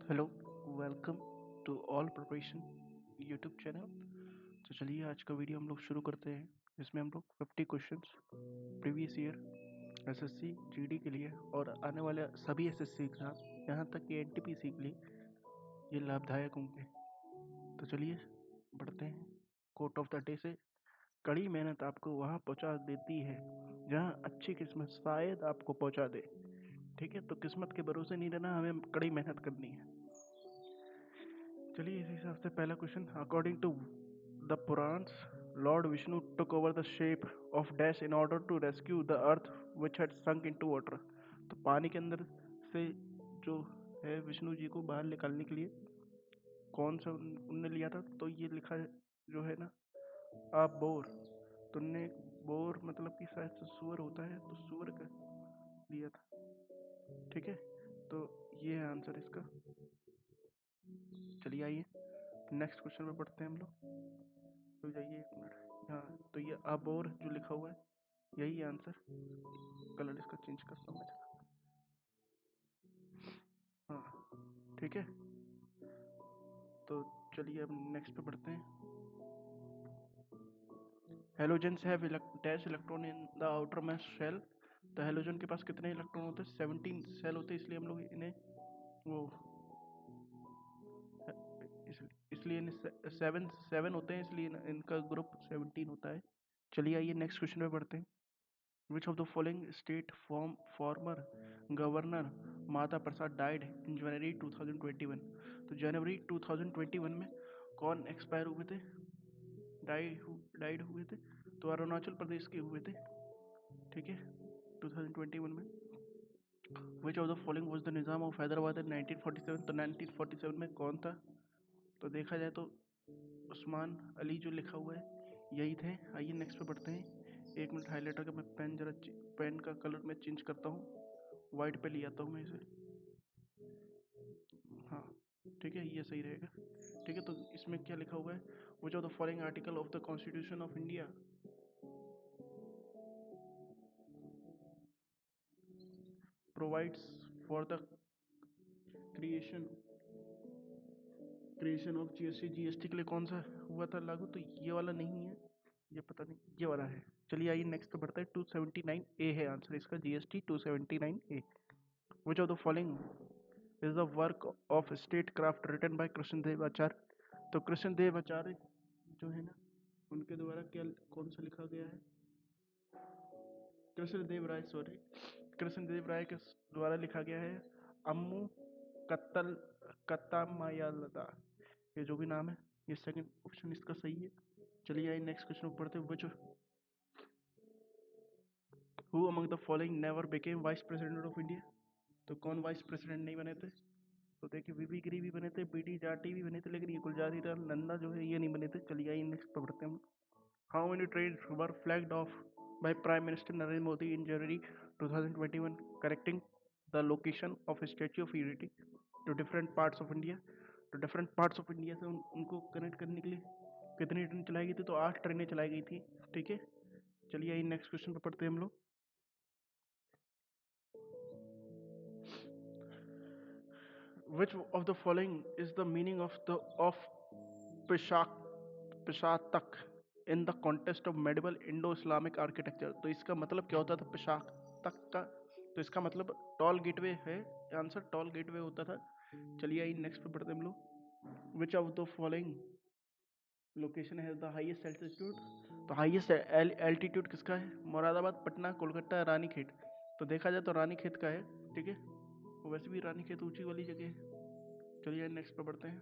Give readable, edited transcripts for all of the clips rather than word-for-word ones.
Hello, welcome to all preparation YouTube channel. तो चलिए आज का वीडियो हम लोग शुरू करते हैं, जिसमें हम लोग 50 questions previous year SSC GD के लिए और आने वाले सभी एसएससी एग्जाम, यहाँ तक कि एनटीपीसी के लिए ये लाभदायक होंगे। तो चलिए बढ़ते हैं। कोट ऑफ द डे से कड़ी मेहनत आपको वहाँ पहुँचा देती है जहाँ अच्छी किस्मत शायद आपको पहुँचा दे। ठीक है, तो किस्मत के भरोसे नहीं रहना, हमें कड़ी मेहनत करनी है। चलिए इस हिसाब से पहला question, according to the Puranas Lord Vishnu took over the shape of dash in order to rescue the earth which had sunk into water. तो पानी के अंदर से जो है विष्णु जी को बाहर निकालने के लिए कौन सा उनने लिया था? तो ये लिखा है जो है ना, आप बोर। तो उनने बोर मतलब कि शायद से सुअर होता है, तो सुअर का लिया था। ठीक है, तो ये है आंसर इसका। चलिए आइए नेक्स्ट क्वेश्चन में पढ़ते हैं हम लोग। तो जाइए एक मिनट, हाँ तो ये अबोर जो लिखा हुआ है यही आंसर। कलर इसका चेंज करता हूँ मैं। हाँ ठीक है, तो चलिए अब नेक्स्ट पे बढ़ते हैं। Halogens have dash electron in the outer most shell. तो हेलोजन के पास कितने इलेक्ट्रॉन होते हैं? 17 सेल होते हैं, इसलिए हम लोग इन्हें वो इसलिए इन्हें सेवन सेवन होते हैं, इसलिए इनका ग्रुप 17 होता है। चलिए आइए नेक्स्ट क्वेश्चन पे बढ़ते हैं। Which of the following state former governor Mata Prasad died in January 2021? तो जनवरी 2021 में कौन एक्सपायर हुए थे, डाइड हुए थे? तो अरुणाचल प्रदेश के हुए थे। ठीक है, 2021 में। Which of the following was the Nizam of Hyderabad in 1947? तो 1947 में कौन था? तो देखा जाए तो उस्मान अली जो लिखा हुआ है यही थे। आइए नेक्स्ट पे बढ़ते हैं। एक मिनट, हाईलाइटर का मैं पेन का कलर मैं चेंज करता हूँ, वाइट पे ले आता हूँ मैं इसे। हाँ ठीक है, ये सही रहेगा। ठीक है, तो इसमें क्या लिखा हुआ है? Which of the following article of the constitution of India provides for the creation creation of GST? GST के लिए कौन सा हुआ था लागू? तो ये वाला नहीं है, ये पता नहीं, ये वाला है। चलिए आइए नेक्स्ट पे बढ़ते हैं। 279 ए है आंसर इसका, GST 279 A. Which of the following is the work of state craft written by Krishnadeva आचार्य? तो कृष्णदेव आचार्य जो है ना, उनके द्वारा क्या कौन सा लिखा गया है? कृष्णदेव राय, सॉरी, कृष्णदेव राय के द्वारा लिखा गया है अम्मू कत्तल कत्तामायलदा। ये जो भी नाम है, ये सेकंड ऑप्शन इसका सही है। चलिए आइए नेक्स्ट क्वेश्चन पढ़ते हुए। जो who among the following never became vice president of India? तो कौन वाइस प्रेसिडेंट नहीं बने थे? तो देखिए वीवी गिरी भी बने थे, बीडी जाटी भी बने थे, लेकिन ये गुलजारी लाल नंदा जो है ये नहीं बने थे। चलिए आइए नेक्स्ट पढ़ते हैं हम। How many trains were flagged of by Prime Minister Narendra Modi in January 2021, correcting the location of a Statue of Unity to different parts of India? तो डिफरेंट पार्ट्स ऑफ इंडिया से उनको connect करने के लिए कितनी train चलाई गई थी? तो 8 ट्रेनें चलाई गई थी। ठीक है, चलिए आइए नेक्स्ट क्वेश्चन पे पढ़ते हैं हम लोग। Which of the following is the meaning of Pishak पिशातक in the contest of medieval Indo Islamic architecture? तो इसका मतलब क्या होता था पिशातक का? तो इसका मतलब टॉल गेटवे है, आंसर टॉल गेटवे होता था। चलिए आइए नेक्स्ट पे पढ़ते हैं हम लोग। Which of the following location है द हाईएस्ट एल्टीट्यूड? तो हाईएस्ट एल्टीट्यूड किसका है? मुरादाबाद, पटना, कोलकाता, रानीखेत? तो देखा जाए तो रानीखेत का है। ठीक है, वैसे भी रानीखेत ऊंची वाली जगह है। चलिए नेक्स्ट पे बढ़ते हैं।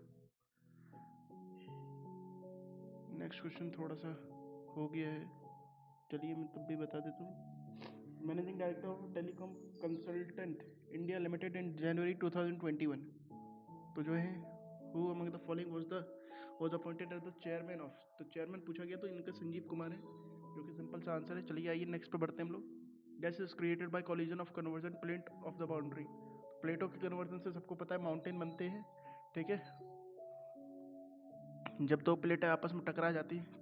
नेक्स्ट क्वेश्चन थोड़ा सा हो गया है, चलिए मैं तब भी बता देता हूँ। Managing director of telecom consultant India limited इन जनवरी 2021, तो जो है who among the following was appointed as the chairman of? तो चेयरमैन पूछा गया तो इनका संजीव कुमार है, जो कि सिंपल सा आंसर है। चलिए आइए नेक्स्ट पे बढ़ते हैं हम लोग। Gas is created by collision of conversion plate of the boundary? प्लेटों के कन्वर्जन से सबको पता है माउंटेन बनते हैं। ठीक है, जब दो प्लेटें आपस में टकरा जाती हैं,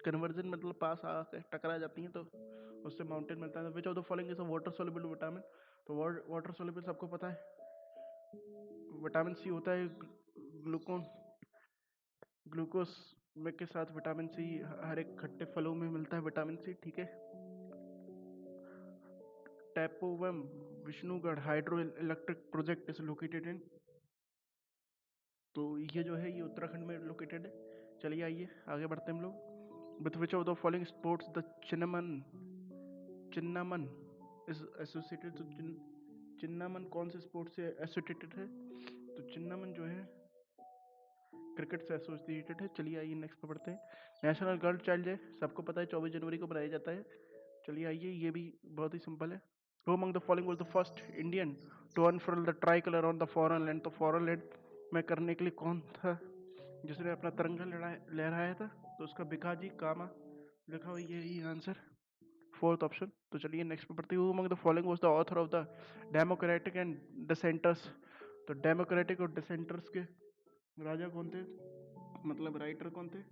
कन्वर्जन मतलब पास आकर टकरा जाती हैं, तो उससे माउंटेन बनता है। Which of the following is a water soluble vitamin? तो वाटर सोल्यूबल सबको पता है, विटामिन सी होता है ग्लूकोन ग्लूकोज में के साथ विटामिन सी हर एक खट्टे फलों में मिलता है विटामिन सी, ठीक है। टैपोवम Vishnugarh hydro electric project is located in, तो ये जो है ये उत्तराखंड में लोकेटेड है। चलिए आइए आगे बढ़ते हैं हम लोग। With which of the following sports the चिन्नामन is associated, तो चिन्नामन कौन से स्पोर्ट्स से एसोसिएटेड है? तो चिन्नामन जो है क्रिकेट से एसोसिएटेड है। चलिए आइए नेक्स्ट पे बढ़ते हैं। नेशनल गर्ल चाइल्ड डे सबको पता है 24 जनवरी को मनाया जाता है। चलिए आइए, ये भी बहुत ही सिंपल है। Who among the following was the first Indian to unfurl the tricolor on the foreign land? तो फॉरेन लैंड में करने के लिए कौन था जिसने अपना तिरंगा लहराया था? तो उसका भिकाजी कामा लिखा हुआ, यही आंसर फोर्थ ऑप्शन। तो चलिए नेक्स्ट पे पढ़ते हैं। Who among the following was the author of the democratic and dissenters? तो डेमोक्रेटिक और डिसेंटर्स के राजा कौन थे, मतलब राइटर कौन थे?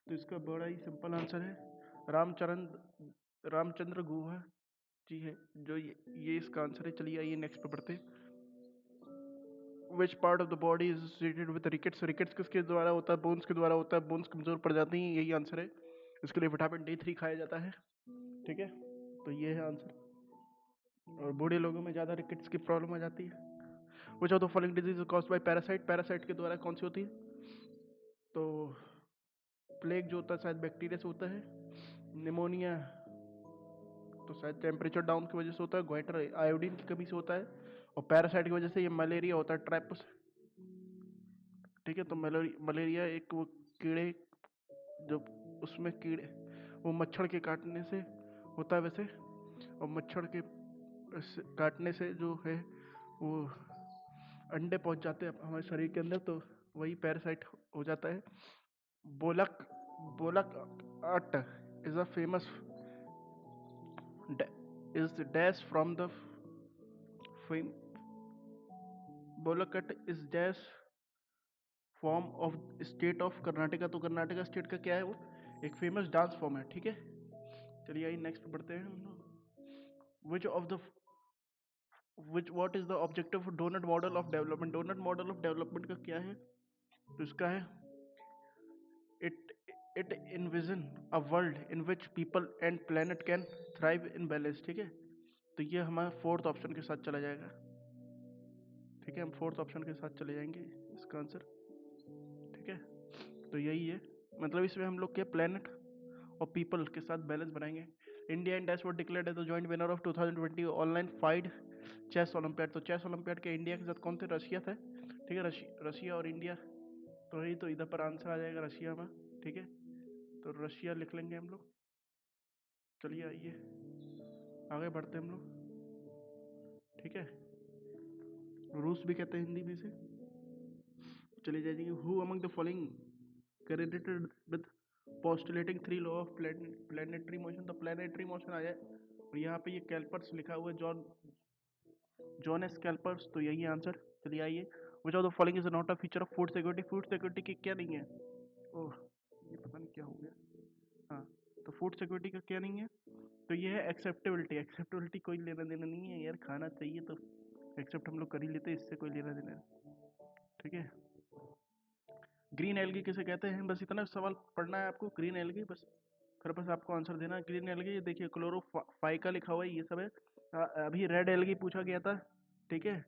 तो इसका बड़ा ही सिंपल आंसर है रामचंद्र गुहा जी है, जो ये इसका आंसर है। चलिए आइए नेक्स्ट पे पढ़ते हैं। Which part of the body is associated with rickets? Rickets किसके द्वारा होता है? बोन्स के द्वारा होता है। बोन्स कमजोर पड़ जाती हैं, यही आंसर है। इसके लिए विटामिन D3 खाया जाता है, ठीक है। तो ये है आंसर। और बूढ़े लोगों में ज़्यादा रिकेट्स की प्रॉब्लम आ जाती है। Which of the following disease is caused by parasite? Parasite के द्वारा कौन सी होती है? तो प्लेग जो होता है शायद बैक्टीरिया से होता है। निमोनिया तो शायद टेम्परेचर डाउन की वजह से होता है। ग्वाइटर आयोडीन की कमी से होता है। और पैरासाइट की वजह से ये मलेरिया होता है, ट्राइपस, ठीक है। तो मलेरिया एक वो कीड़े जो उसमें कीड़े वो मच्छर के काटने से होता है वैसे, और मच्छर के काटने से जो है वो अंडे पहुंच जाते हैं हमारे शरीर के अंदर, तो वही पैरासाइट हो जाता है। बोलक बोलक अट is a famous is dash from the fame बोलकट is dash form of state of Karnataka? तो कर्नाटका स्टेट का क्या है? वो एक फेमस डांस फॉर्म है, ठीक है। चलिए आइए नेक्स्ट बढ़ते हैं हम लोग। Which of the which what is the objective of donut model of development? Donut model of development का क्या है? तो इसका है it it envision a world in which people and planet can thrive in balance, ठीक है। तो ये हमारा फोर्थ ऑप्शन के साथ चला जाएगा, ठीक है। हम फोर्थ ऑप्शन के साथ चले जाएंगे इसका आंसर, ठीक है। तो यही है, मतलब इसमें हम लोग के प्लेनेट और पीपल के साथ बैलेंस बनाएंगे। India and dash was declared as the joint winner of 2020 online FIDE chess olympiad. तो चेस ओलंपियाड के इंडिया के साथ कौन थे? रशिया थे, ठीक है। रशिया और इंडिया, तो यही तो इधर पर आंसर आ जाएगा रशिया में, ठीक है। तो रशिया लिख लेंगे हम लोग। चलिए आइए आगे बढ़ते हैं हम लोग, ठीक है। रूस भी कहते हैं हिंदी में से। चलिए जाइए। Who among the following credited with postulating three law of planetary motion? तो planetary motion आ जाए, और यहाँ पे ये कैल्पर्स लिखा हुआ है, जॉन एस कैल्पर्स, तो यही आंसर। चलिए आइए। Which of the following is not a feature of food security? Food security की क्या नहीं है? ओह, ये पता नहीं क्या हो गया। हाँ, तो फूड सिक्योरिटी का क्या नहीं है? तो ये है एक्सेप्टेबिलिटी। एक्सेप्टेबिलिटी कोई लेना देना नहीं है यार, खाना चाहिए तो एक्सेप्ट हम लोग कर ही लेते हैं, इससे कोई लेना देना, ठीक है। ग्रीन एल्गी किसे कहते हैं? बस इतना सवाल पढ़ना है आपको, ग्रीन एल्गी, बस फिर बस आपको आंसर देना है। ग्रीन एल्गी, ये देखिए क्लोरोफाइका लिखा हुआ है, ये सब है। अभी रेड एल्गी पूछा गया था, ठीक है।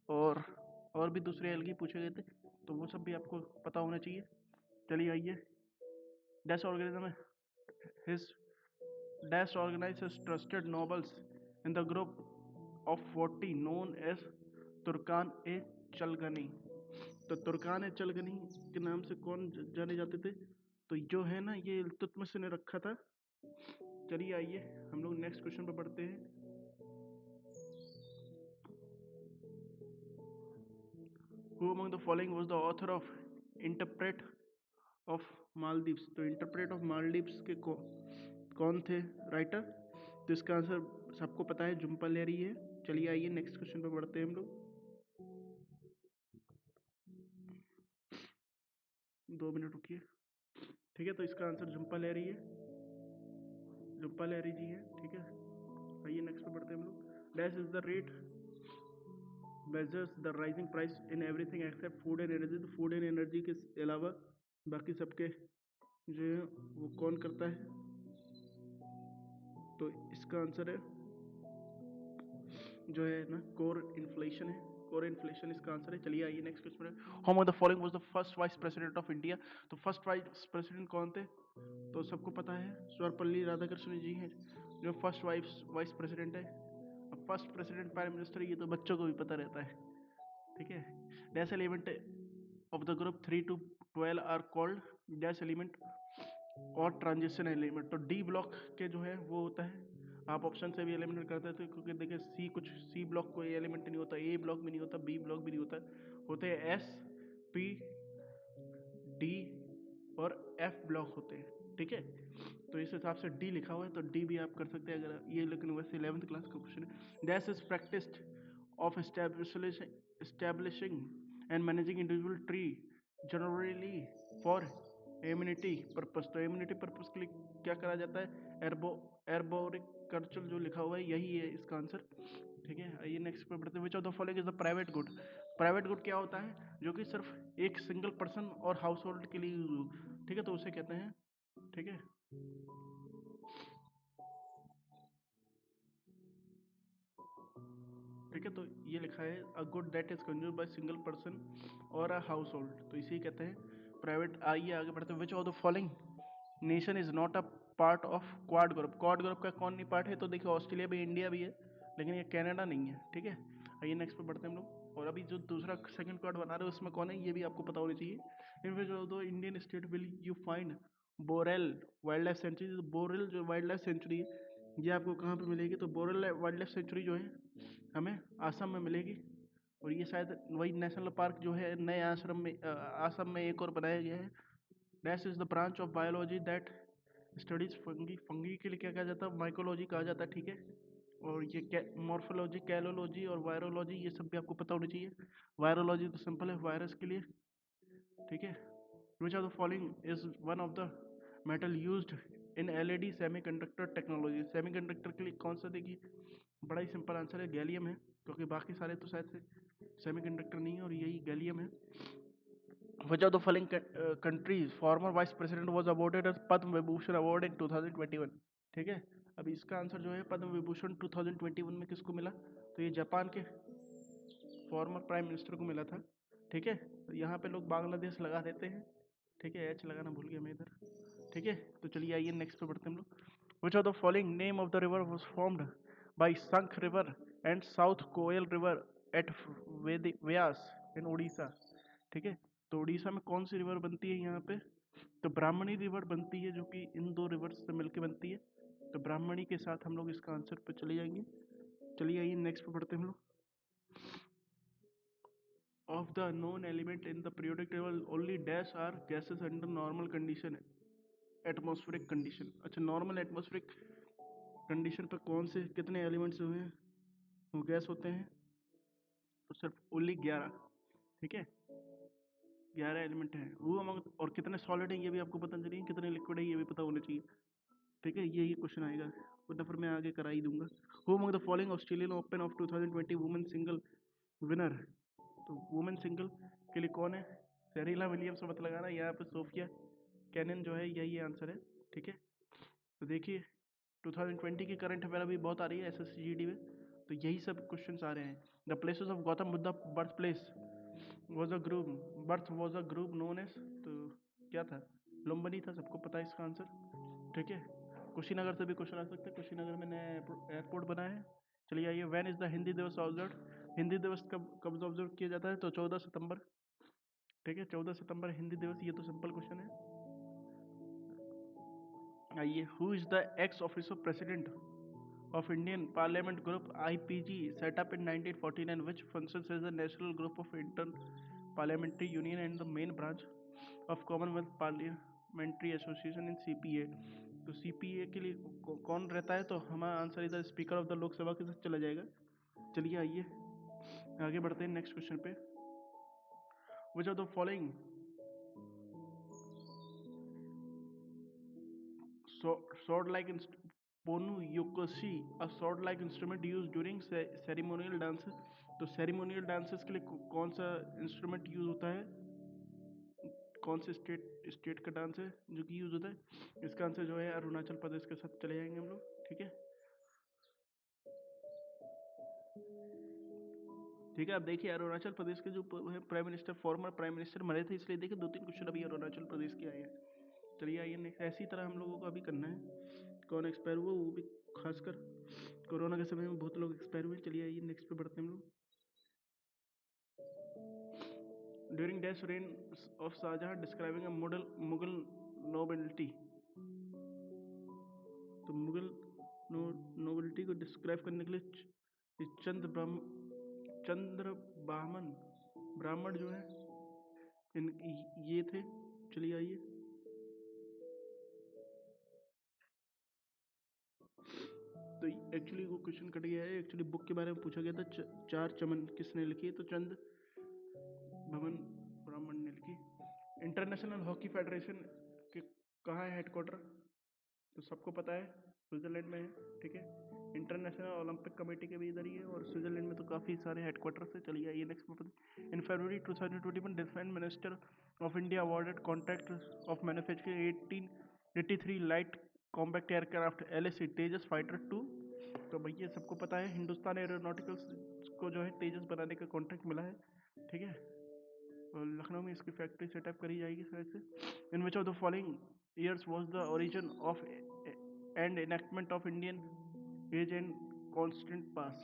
और भी दूसरे एल्गी पूछे गए थे, तो वो सब भी आपको पता होना चाहिए। चलिए आइए। Dash organism his dash organise trusted nobles in the group of 40 known as Turkan ए चलगनी। तो तुर्कान ए चलगनी के नाम से कौन जाने जाते थे? तो जो है ना, ये इल्तुतमिश ने रखा था। चलिए आइए हम लोग नेक्स्ट क्वेश्चन पे पढ़ते हैं। Who among the following was the author of interpret of Maldives? तो इंटरप्रेट ऑफ मालदीव्स के कौन थे राइटर? तो इसका आंसर सबको पता है, जुम्पा लहरी है। चलिए आइए नेक्स्ट क्वेश्चन पे बढ़ते हैं हम लोग। 2 मिनट रुकिए, ठीक है। तो इसका आंसर जुम्पा लहरी है, जुम्पा लहरी जी है, ठीक है। आइए नेक्स्ट पे बढ़ते हैं हम लोग। Dash is the rate measures the rising price in everything except food and energy. तो फूड एंड एनर्जी के अलावा बाकी सबके जो है वो कौन करता है? तो इसका आंसर है जो है ना कोर इन्फ्लेशन है। कोर इन्फ्लेशन इसका आंसर है। चलिए आइए नेक्स्ट क्वेश्चन है। Who among the following was the first vice president of India? तो फर्स्ट वाइस प्रेसिडेंट कौन थे? तो सबको पता है सर्वपल्ली राधाकृष्णन जी हैं जो फर्स्ट वाइस प्रेसिडेंट है। अब फर्स्ट प्रेसिडेंट प्राइम मिनिस्टर ये तो बच्चों को भी पता रहता है, ठीक है। Dash element of the group 3 to 12 are called dash element और ट्रांजिशन एलिमेंट। तो डी ब्लॉक के जो है वो होता है, आप ऑप्शन से भी एलिमिनेट करते हैं तो क्योंकि देखिए सी ब्लॉक कोई एलिमेंट नहीं होता, ए ब्लॉक भी नहीं होता, बी ब्लॉक भी नहीं होता, होते हैं एस, पी, डी और एफ ब्लॉक होते हैं, ठीक है। तो इस हिसाब से डी लिखा हुआ है तो डी भी आप कर सकते हैं अगर ये, लेकिन वैसे 11th क्लास का क्वेश्चन है। That is practised of establishing and managing individual tree generally for immunity purpose. तो इम्यूनिटी पर्पस के लिए क्या करा जाता है? एर्बोरिकल्चर जो लिखा हुआ है यही है इसका आंसर, ठीक है। आइए नेक्स्ट पे बढ़ते हैं। Which of the following is the private good? Private good क्या होता है? जो कि सिर्फ एक सिंगल पर्सन और हाउस होल्ड के लिए यूज हो, ठीक है, तो उसे कहते हैं, ठीक है। ठीक है, तो ये लिखा है a good that is consumed by single person और अ हाउस होल्ड, तो इसी कहते हैं प्राइवेट। आइए आगे बढ़ते हैं। Which of the following nation is not a part of quad group? Quad group का कौन नहीं पार्ट है? तो देखिए ऑस्ट्रेलिया भी, इंडिया भी है, लेकिन ये कनाडा नहीं है, ठीक है। आइए नेक्स्ट पे बढ़ते हैं हम लोग। और अभी जो दूसरा सेकंड क्वाड बना रहे हैं उसमें कौन है ये भी आपको पता होनी चाहिए। इन which of the Indian state will you find boreal wild life sanctuary? Boreal जो वाइल्ड लाइफ सेंचुरी है ये आपको कहाँ पे मिलेगी? तो बोरेल वाइल्ड लाइफ सेंचुरी जो है हमें आसाम में मिलेगी, और ये शायद वही नेशनल पार्क जो है नए आश्रम में आसाम में एक और बनाया गया है। Dash is the branch of biology that studies fungi. Fungi के लिए क्या कहा जाता है? माइकोलॉजी कहा जाता है, ठीक है। और ये मॉर्फोलॉजी, कैलोलॉजी और वायरोलॉजी ये सब भी आपको पता होनी चाहिए। वायरोलॉजी तो सिंपल है वायरस के लिए, ठीक है। Which of the following is one of the metal used in LED semiconductor technology? Semiconductor के लिए कौन सा? देखिए बड़ा ही सिंपल आंसर है गैलियम है, क्योंकि बाकी सारे तो शायद से सेमीकंडक्टर नहीं है और यही गैलियम है। Which of the following countries former vice president was awarded as Padma Vibhushan award in 2021? ठीक है, अब इसका आंसर जो है पद्म विभूषण 2021 में किसको मिला? तो ये जापान के फॉर्मर प्राइम मिनिस्टर को मिला था, ठीक है। तो यहाँ पे लोग बांग्लादेश लगा देते हैं, ठीक है, एच लगाना भूल गया मैं इधर, ठीक है। तो चलिए आइए नेक्स्ट पे बढ़ते हैं हम लोग। Which of the following name of the river was formed by संख river and south coil river eight व्यास इन उड़ीसा? ठीक है, तो उड़ीसा में कौन सी रिवर बनती है यहाँ पे? तो ब्राह्मणी रिवर बनती है, जो कि इन दो रिवर्स से मिलकर बनती है। तो ब्राह्मणी के साथ हम लोग इसका आंसर पे चले जाएंगे। चलिए आइए नेक्स्ट पे बढ़ते हैं हम लोग। Of the known element in the periodic table only dash are gases under normal condition atmospheric condition. अच्छा, नॉर्मल एटमॉस्फेरिक कंडीशन पे कौन से कितने एलिमेंट्स जो हैं वो गैस होते हैं? तो सिर्फ ओनली 11, ठीक है, 11 एलिमेंट हैं वो अमंग। और कितने सॉलिड हैं ये भी आपको पता चलिए, कितने लिक्विड है ये भी पता होना चाहिए, ठीक है। ये क्वेश्चन आएगा तो फिर मैं आगे करा ही दूंगा। Who among the following Australian open of 2020 women single winner? तो वुमेन सिंगल के लिए कौन है? सेरेना विलियम्स मत लगाना, यहाँ पे सोफिया कैनन जो है यही आंसर है, ठीक है। तो देखिए 2020 की करंट अफेयर अभी बहुत आ रही है SSCGD में, तो यही सब क्वेश्चंस आ रहे हैं। The places of Gautam Buddha birth place was a group birth was a group known as, तो क्या था? लुम्बिनी था, सबको पता है इसका आंसर, ठीक है। कुशीनगर से भी क्वेश्चन आ सकते हैं, कुशीनगर में नया एयरपोर्ट बना है। चलिए आइए, व्हेन इज द हिंदी दिवस ऑब्जर्व? हिंदी दिवस कब कब ऑब्जर्व किया जाता है? तो 14 सितंबर, ठीक है, 14 सितंबर हिंदी दिवस। ये तो सिंपल क्वेश्चन है। आइए, who is the x officer president of Indian Parliament Group IPG set up in 1949, which functions as a national group of inter-parliamentary union and the main branch of Commonwealth Parliamentary Association in CPA? तो CPA के लिए कौन रहता है? तो हमारा answer इधर speaker of the Lok Sabha के साथ चला जाएगा। चलिए आइए आगे बढ़ते हैं नेक्स्ट क्वेश्चन पे। Which of the following sword like Ponu Yokoshi, a sword like instrument used during ceremonial dance तो सेरेमोनियल डांसेस के लिए कौन सा इंस्ट्रूमेंट यूज होता है, कौन से स्टेट का डांस है जो कि यूज होता है? इसका आंसर जो है अरुणाचल प्रदेश के साथ चले जाएंगे हम लोग, ठीक है। ठीक है, अब देखिए अरुणाचल प्रदेश के जो है prime minister, former prime minister मरे थे, इसलिए देखिए 2-3 क्वेश्चन अभी अरुणाचल प्रदेश के आए हैं। चलिए आइए नेक्स्ट, ऐसी तरह हम लोगों को अभी करना है। कौन एक्सपायर हुआ, वो भी खासकर कोरोना के समय में बहुत लोग एक्सपायर हुए। चलिए आइए नेक्स्ट पे बढ़ते हैं हम लोग। During dash rain of Shahjahan describing a Mughal nobility. तो मुगल नोबिलिटी को डिस्क्राइब करने के लिए चंद्र ब्राह्मण जो है इन ये थे। चलिए आइए, तो एक्चुअली वो क्वेश्चन कट गया है। एक्चुअली बुक के बारे में पूछा गया था, चार चमन किसने लिखी है, तो चंद भवन ब्राह्मण ने लिखी। इंटरनेशनल हॉकी फेडरेशन के कहाँ है हेडक्वार्टर, तो सबको पता है स्विट्जरलैंड में है, ठीक है। इंटरनेशनल ओलंपिक कमेटी के भी इधर ही है, और स्विट्जरलैंड में तो काफ़ी सारे हेडक्वार्टर्स है। चलिए आइए नेक्स्ट पे। इन फरवरी 2021 defence minister of India awarded contract of manufacturing 1883 light combat aircraft LAC Tejas fighter 2। तो भैया सबको पता है हिंदुस्तान एरोनॉटिकल्स को जो है तेजस बनाने का कॉन्ट्रैक्ट मिला है, ठीक है। और लखनऊ में इसकी फैक्ट्री सेटअप करी जाएगी शायद से। इन which of the following years was the origin of and enactment of Indian as and constant पास।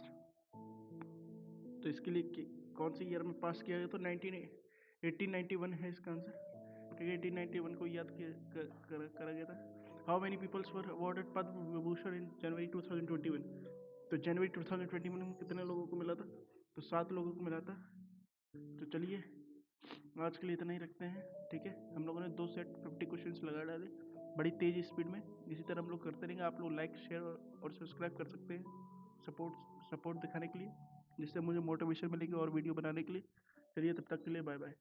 तो इसके लिए कौन सी ईयर में पास किया गया, तो 1891 है इसका आंसर, ठीक है। 1891 को याद करा गया था। How many peoples were awarded Padma Vibhushan इन जनवरी 2021। तो जनवरी 2021 में कितने लोगों को मिला था, तो 7 लोगों को मिला था। तो चलिए आज के लिए इतना ही रखते हैं, ठीक है। हम लोगों ने 2 सेट 50 क्वेश्चन लगा डाले बड़ी तेज स्पीड में। इसी तरह हम लोग करते रहेंगे। आप लोग लाइक शेयर और सब्सक्राइब कर सकते हैं सपोर्ट दिखाने के लिए, जिससे मुझे मोटिवेशन मिलेगी और वीडियो बनाने के लिए। चलिए तब तक के लिए बाय बाय।